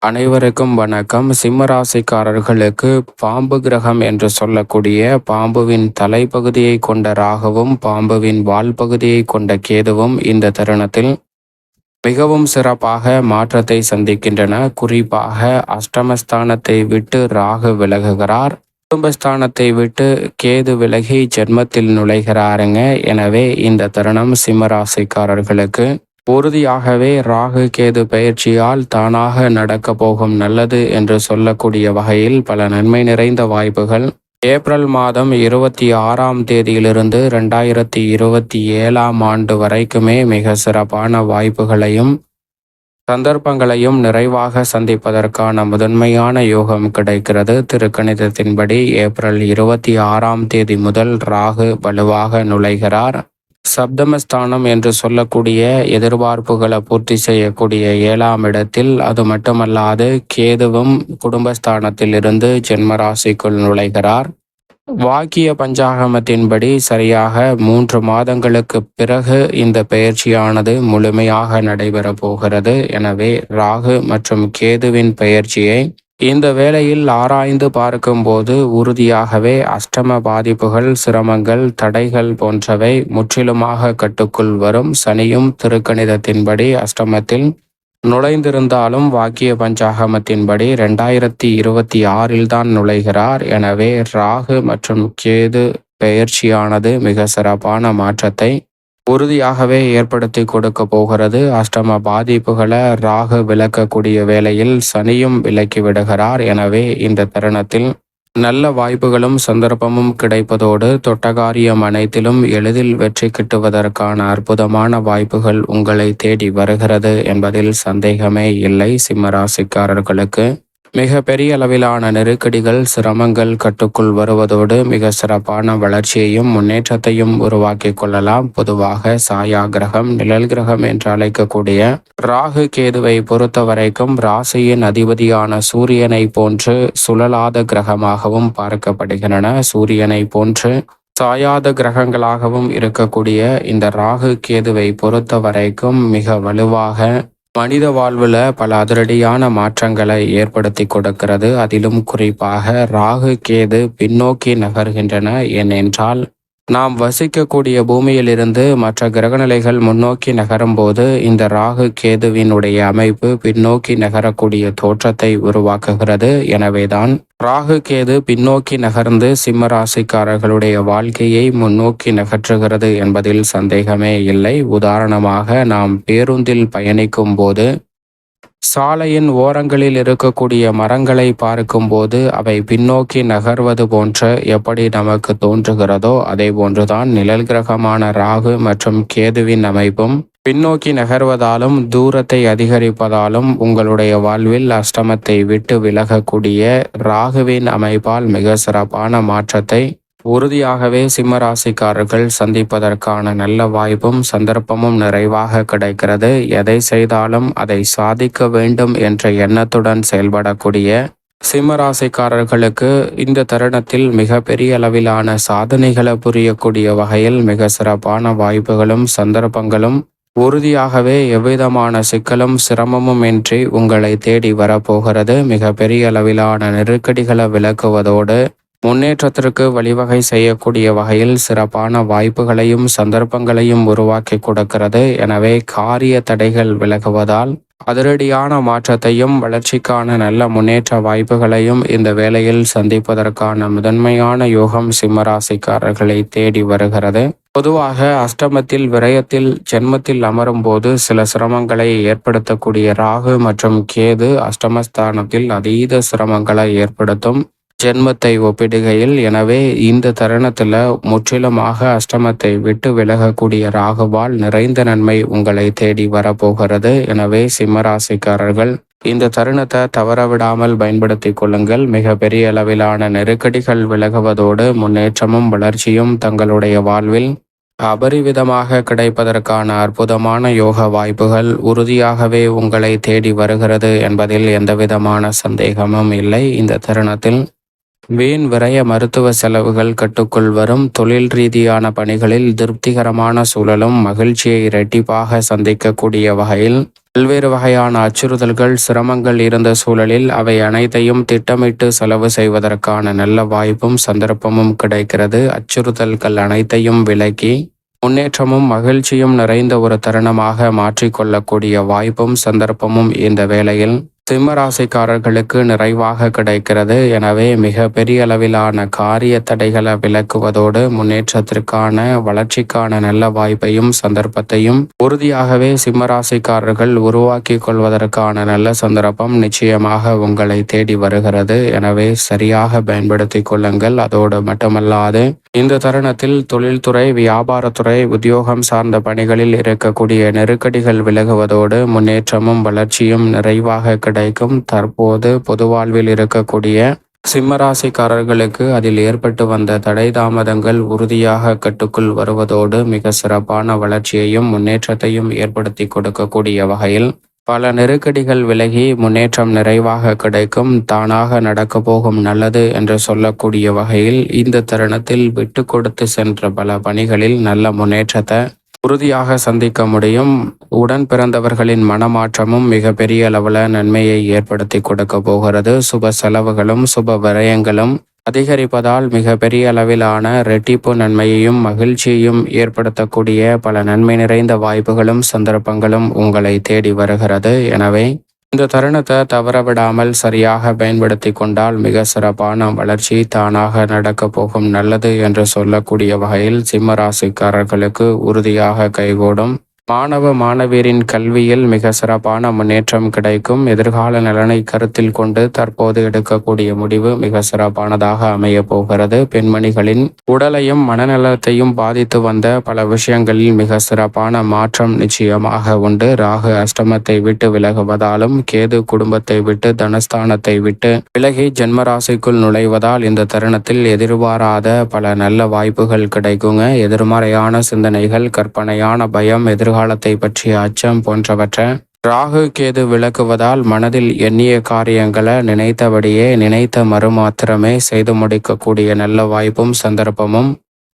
அனைவருக்கும் வணக்கம். சிம்ம ராசிக்காரர்களுக்கு பாம்பு கிரகம் என்று சொல்லக்கூடிய பாம்புவின் தலைப்பகுதியை கொண்ட ராகுவும் பாம்புவின் வால் பகுதியை கொண்ட கேதுவும் இந்த தருணத்தில் மிகவும் சிறப்பாக மாற்றத்தை சந்திக்கின்றன. குறிப்பாக அஷ்டமஸ்தானத்தை விட்டு ராகு விலகுகிறார், குடும்பஸ்தானத்தை விட்டு கேது விலகி ஜென்மத்தில் நுழைகிறாருங்க. எனவே இந்த தருணம் சிம்ம ராசிக்காரர்களுக்கு உறுதியாகவே ராகு கேது பயிற்சியால் தானாக நடக்க போகும் நல்லது என்று சொல்லக்கூடிய வகையில் பல நன்மை நிறைந்த வாய்ப்புகள் ஏப்ரல் மாதம் 26ஆம் தேதியிலிருந்து 2027ஆம் ஆண்டு வரைக்குமே மிக சிறப்பான வாய்ப்புகளையும் சந்தர்ப்பங்களையும் நிறைவாக சந்திப்பதற்கான முதன்மையான யோகம் கிடைக்கிறது. திருக்கணிதத்தின்படி ஏப்ரல் 26ஆம் தேதி முதல் ராகு வலுவாக நுழைகிறார். சப்தமஸ்தானம் என்று சொல்லக்கூடிய எதிர்பார்ப்புகளை பூர்த்தி செய்யக்கூடிய 7ஆம் இடத்தில், அது மட்டுமல்லாது கேதுவும் குடும்பஸ்தானத்தில் இருந்து ஜென்மராசிக்குள் நுழைகிறார். வாக்கிய பஞ்சாகமத்தின்படி சரியாக 3 மாதங்களுக்கு பிறகு இந்த பெயர்ச்சியானது முழுமையாக நடைபெற போகிறது. எனவே ராகு மற்றும் கேதுவின் பெயர்ச்சியை இந்த வேளையில் ஆராய்ந்து பார்க்கும்போது உறுதியாகவே அஷ்டம பாதிப்புகள், சிரமங்கள், தடைகள் போன்றவை முற்றிலுமாக கட்டுக்குள் வரும். சனியும் திருக்கணிதத்தின்படி அஷ்டமத்தில் நுழைந்திருந்தாலும் வாக்கிய பஞ்சாகமத்தின்படி 2026 தான் நுழைகிறார். எனவே ராகு மற்றும் கேது பெயர்ச்சியானது மிக சிறப்பான மாற்றத்தை உறுதியாகவே ஏற்படுத்தி கொடுக்க போகிறது. அஷ்டம பாதிப்புகளை ராகு விலக்கக்கூடிய வேளையில் சனியும் விலக்கி விடுகிறார். எனவே இந்த தருணத்தில் நல்ல வாய்ப்புகளும் சந்தர்ப்பமும் கிடைப்பதோடு தொட்டகாரியம் அனைத்திலும் எளிதில் வெற்றி கிட்டுவதற்கான அற்புதமான வாய்ப்புகள் உங்களை தேடி வருகிறது என்பதில் சந்தேகமே இல்லை. சிம்மராசிக்காரர்களுக்கு மிக பெரிய அளவிலான நெருக்கடிகள், சிரமங்கள் கட்டுக்குள் வருவதோடு மிக சிறப்பான வளர்ச்சியையும் முன்னேற்றத்தையும் உருவாக்கி கொள்ளலாம். பொதுவாக சாயா கிரகம், நிழல் கிரகம் என்று அழைக்கக்கூடிய ராகு கேதுவை பொறுத்த வரைக்கும் ராசியின் அதிபதியான சூரியனை போன்று சுழலாத கிரகமாகவும் பார்க்கப்படுகின்றன. சூரியனை போன்று சாயாத கிரகங்களாகவும் இருக்கக்கூடிய இந்த ராகு கேதுவை பொறுத்த வரைக்கும் மிக வலுவாக மனித வாழ்வில் பல அதிரடியான மாற்றங்களை ஏற்படுத்தி கொடுக்கிறது. அதிலும் குறிப்பாக ராகு கேது பின்னோக்கி நகர்கின்றன. ஏனென்றால் நாம் வசிக்கக்கூடிய பூமியிலிருந்து மற்ற கிரகநிலைகள் முன்னோக்கி நகரும் போது இந்த ராகு கேதுவினுடைய அமைப்பு பின்னோக்கி நகரக்கூடிய தோற்றத்தை உருவாக்குகிறது. எனவேதான் ராகு கேது பின்னோக்கி நகர்ந்து சிம்ம ராசிக்காரர்களுடைய வாழ்க்கையை முன்னோக்கி நகற்றுகிறது என்பதில் சந்தேகமே இல்லை. உதாரணமாக, நாம் பேருந்தில் பயணிக்கும் போது சாலையின் ஓரங்களில் இருக்கக்கூடிய மரங்களை பார்க்கும்போது அவை பின்னோக்கி நகர்வது போன்ற எப்படி நமக்கு தோன்றுகிறதோ அதே போன்றுதான் நிழல் கிரகமான ராகு மற்றும் கேதுவின் அமைப்பும் பின்னோக்கி நகர்வதாலும் தூரத்தை அதிகரிப்பதாலும் உங்களுடைய வாழ்வில் அஷ்டமத்தை விட்டு விலகக்கூடிய ராகுவின் அமைப்பால் மிக சிறப்பான மாற்றத்தை உறுதியாகவே சிம்மராசிக்காரர்கள் சந்திப்பதற்கான நல்ல வாய்ப்பும் சந்தர்ப்பமும் நிறைவாக கிடைக்கிறது. எதை செய்தாலும் அதை சாதிக்க வேண்டும் என்ற எண்ணத்துடன் செயல்படக்கூடிய சிம்மராசிக்காரர்களுக்கு இந்த தருணத்தில் மிக பெரிய அளவிலான சாதனைகளை புரியக்கூடிய வகையில் மிக சிறப்பான வாய்ப்புகளும் சந்தர்ப்பங்களும் உறுதியாகவே எவ்விதமான சிக்கலும் சிரமமும் இன்றி உங்களை தேடி வரப்போகிறது. மிக பெரிய அளவிலான நெருக்கடிகளை விலக்குவதோடு முன்னேற்றத்திற்கு வழிவகை செய்யக்கூடிய வகையில் சிறப்பான வாய்ப்புகளையும் சந்தர்ப்பங்களையும் உருவாக்கி கொடுக்கிறது. எனவே காரிய தடைகள் விலகுவதால் அதிரடியான மாற்றத்தையும் வளர்ச்சிக்கான நல்ல முன்னேற்ற வாய்ப்புகளையும் இந்த வேளையில் சந்திப்பதற்கான முதன்மையான யோகம் சிம்மராசிக்காரர்களை தேடி வருகிறது. பொதுவாக அஷ்டமத்தில் விரயத்தில் ஜென்மத்தில் அமரும் போது சில சிரமங்களை ஏற்படுத்தக்கூடிய ராகு மற்றும் கேது அஷ்டமஸ்தானத்தில் அதீத சிரமங்களை ஏற்படுத்தும் ஜென்மத்தை ஒப்பிடுகையில். எனவே இந்த தருணத்தில் முற்றிலுமாக அஷ்டமத்தை விட்டு விலகக்கூடிய ராகுவால் நிறைந்த நன்மை உங்களை தேடி வரப்போகிறது. எனவே சிம்மராசிக்காரர்கள் இந்த தருணத்தை தவறவிடாமல் பயன்படுத்தி கொள்ளுங்கள். மிக பெரிய அளவிலான நெருக்கடிகள் விலகுவதோடு முன்னேற்றமும் வளர்ச்சியும் தங்களுடைய வாழ்வில் அபரிவிதமாக கிடைப்பதற்கான அற்புதமான யோக வாய்ப்புகள் உறுதியாகவே உங்களை தேடி வருகிறது என்பதில் எந்தவிதமான சந்தேகமும் இல்லை. இந்த தருணத்தில் வீண் விரய மருத்துவ செலவுகள் கட்டுக்குள் வரும். தொழில் ரீதியான பணிகளில் திருப்திகரமான சூழலும் மகிழ்ச்சியை இரட்டிப்பாக சந்திக்கக்கூடிய வகையில் பல்வேறு வகையான அச்சுறுத்தல்கள் சிரமங்கள் இருந்த சூழலில் அவை அனைத்தையும் திட்டமிட்டு செலவு செய்வதற்கான நல்ல வாய்ப்பும் சந்தர்ப்பமும் கிடைக்கிறது. அச்சுறுத்தல்கள் அனைத்தையும் விலக்கி முன்னேற்றமும் மகிழ்ச்சியும் நிறைந்த ஒரு தருணமாக மாற்றிக்கொள்ளக்கூடிய வாய்ப்பும் சந்தர்ப்பமும் இந்த வேளையில் சிம்ம ராசிக்காரர்களுக்கு நிறைவாக கிடைக்கிறது. எனவே மிக பெரிய அளவிலான காரிய தடைகளை விலக்குவதோடு முன்னேற்றத்திற்கான வளர்ச்சிக்கான நல்ல வாய்ப்பையும் சந்தர்ப்பத்தையும் உறுதியாகவே சிம்ம ராசிக்காரர்கள் உருவாக்கி கொள்வதற்கான நல்ல சந்தர்ப்பம் நிச்சயமாக உங்களை தேடி வருகிறது. எனவே சரியாக பயன்படுத்தி கொள்ளுங்கள். அதோடு மட்டுமல்லாது இந்த தருணத்தில் தொழில்துறை, வியாபாரத்துறை, உத்தியோகம் சார்ந்த பணிகளில் இருக்கக்கூடிய நெருக்கடிகள் விலகுவதோடு முன்னேற்றமும் வளர்ச்சியும் நிறைவாக கிடைக்கும். தற்போது பொது வாழ்வில் இருக்கக்கூடிய சிம்மராசிக்காரர்களுக்கு அதில் ஏற்பட்டு வந்த தடை தாமதங்கள் உறுதியாக கட்டுக்குள் வருவதோடு மிக சிறப்பான வளர்ச்சியையும் முன்னேற்றத்தையும் ஏற்படுத்தி கொடுக்கக்கூடிய வகையில் பல நெருக்கடிகள் விலகி முன்னேற்றம் நிறைவாக கிடைக்கும். தானாக நடக்க போகும் நல்லது என்று சொல்லக்கூடிய வகையில் இந்த தருணத்தில் விட்டு கொடுத்து சென்ற பல பணிகளில் நல்ல முன்னேற்றத்தை உறுதியாக சந்திக்க முடியும். உடன் பிறந்தவர்களின் மனமாற்றமும் மிக பெரிய அளவில் நன்மையை ஏற்படுத்தி கொடுக்க போகிறது. சுப செலவுகளும் சுப விரயங்களும் அதிகரிப்பதால் மிக பெரிய அளவிலான இரட்டிப்பு நன்மையையும் மகிழ்ச்சியையும் ஏற்படுத்தக்கூடிய பல நன்மை நிறைந்த வாய்ப்புகளும் சந்தர்ப்பங்களும் உங்களை தேடி வருகிறது. எனவே இந்த தருணத்தை தவறவிடாமல் சரியாக பயன்படுத்தி கொண்டால் மிக சிறப்பான வளர்ச்சி தானாக நடக்க போகும் நல்லது என்று சொல்லக்கூடிய வகையில் சிம்ம ராசிக்காரர்களுக்கு உறுதியாக கைகூடும். மாணவ மாணவியரின் கல்வியில் மிக சிறப்பான முன்னேற்றம் கிடைக்கும். எதிர்கால நலனை கருத்தில் கொண்டு தற்போது எடுக்கக்கூடிய முடிவு மிக சிறப்பானதாக அமைய போகிறது. பெண்மணிகளின் உடலையும் மனநலத்தையும் பாதித்து வந்த பல விஷயங்களில் மிக சிறப்பான மாற்றம் நிச்சயமாக உண்டு. ராகு அஷ்டமத்தை விட்டு விலகுவதாலும் கேது குடும்பத்தை விட்டு தனஸ்தானத்தை விட்டு விலகி ஜென்மராசிக்குள் நுழைவதால் இந்த தருணத்தில் எதிர்பாராத பல நல்ல வாய்ப்புகள் கிடைக்குங்க. எதிர்மறையான சிந்தனைகள், கற்பனையான பயம், எதிர்காலத்தை பற்றிய அச்சம் போன்றவற்றை ராகு கேது விளக்குவதால் மனதில் எண்ணிய காரியங்களை நினைத்தபடியே நினைத்த மறுமாத்திரமே செய்து முடிக்கக்கூடிய நல்ல வாய்ப்பும் சந்தர்ப்பமும்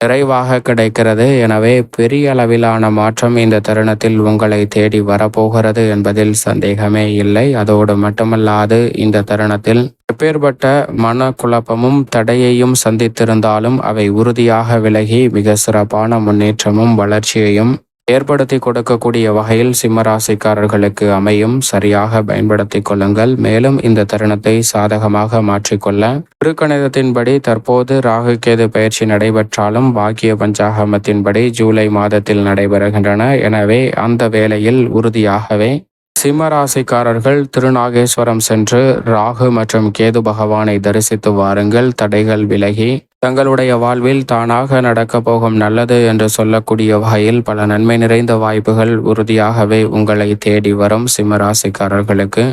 நிறைவாக கிடைக்கிறது. எனவே பெரிய அளவிலான மாற்றம் இந்த தருணத்தில் உங்களை தேடி வரப்போகிறது என்பதில் சந்தேகமே இல்லை. அதோடு மட்டுமல்லாது இந்த தருணத்தில் எப்பேற்பட்ட மன குழப்பமும் தடையையும் சந்தித்திருந்தாலும் அவை உறுதியாக விலகி மிக சிறப்பான முன்னேற்றமும் வளர்ச்சியையும் ஏற்படுத்தி கொடுக்கக்கூடிய வகையில் சிம்மராசிக்காரர்களுக்கு அமையும். சரியாக பயன்படுத்தி கொள்ளுங்கள். மேலும் இந்த தருணத்தை சாதகமாக மாற்றிக்கொள்ள திருக்கணிதத்தின்படி தற்போது ராகு கேது பயிற்சி நடைபெற்றாலும் பாக்கிய பஞ்சாகமத்தின்படி ஜூலை மாதத்தில் நடைபெறுகின்றன. எனவே அந்த வேளையில் உறுதியாகவே சிம்மராசிக்காரர்கள் திருநாகேஸ்வரம் சென்று ராகு மற்றும் கேது பகவானை தரிசித்து வாருங்கள். தடைகள் விலகி தங்களுடைய வாழ்வில் தானாக நடக்கப் போகும் நல்லது என்று சொல்லக்கூடிய வகையில் பல நன்மை நிறைந்த வாய்ப்புகள் உறுதியாகவே உங்களை தேடி வரும். சிம்மராசிக்காரர்களுக்கு